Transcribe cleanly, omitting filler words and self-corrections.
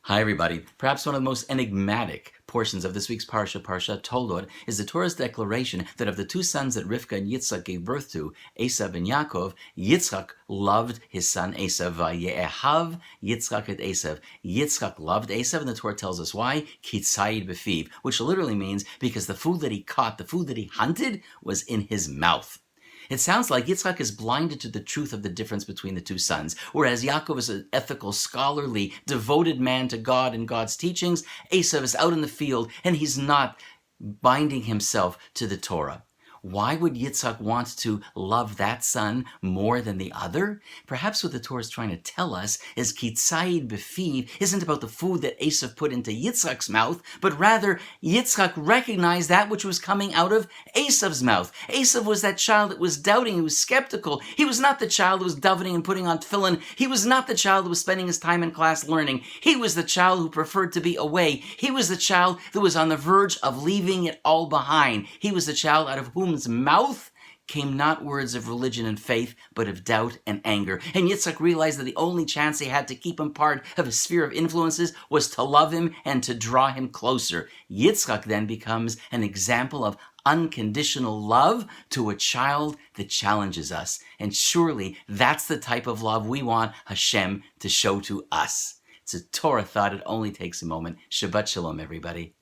Hi everybody. Perhaps one of the most enigmatic portions of this week's Parsha Toldot, is the Torah's declaration that of the two sons that Rivka and Yitzchak gave birth to, Esav and Yaakov, Yitzchak loved his son Esav. Vaye'ehav Yitzchak et Esav. Yitzchak loved Esav, and the Torah tells us why. Kitzayid befiv, which literally means because the food that he caught, the food that he hunted, was in his mouth. It sounds like Yitzchak is blinded to the truth of the difference between the two sons, whereas Yaakov is an ethical, scholarly, devoted man to God and God's teachings. Esav is out in the field, and he's not binding himself to the Torah. Why would Yitzchak want to love that son more than the other? Perhaps what the Torah is trying to tell us is Kitzayid befiv isn't about the food that Esav put into Yitzchak's mouth, but rather Yitzchak recognized that which was coming out of Esav's mouth. Esav was that child that was doubting, he was skeptical. He was not the child who was davening and putting on tefillin. He was not the child who was spending his time in class learning. He was the child who preferred to be away. He was the child that was on the verge of leaving it all behind. He was the child out of whom mouth came not words of religion and faith, but of doubt and anger. And Yitzchak realized that the only chance he had to keep him part of his sphere of influences was to love him and to draw him closer. Yitzchak then becomes an example of unconditional love to a child that challenges us. And surely that's the type of love we want Hashem to show to us. It's a Torah thought. It only takes a moment. Shabbat Shalom, everybody.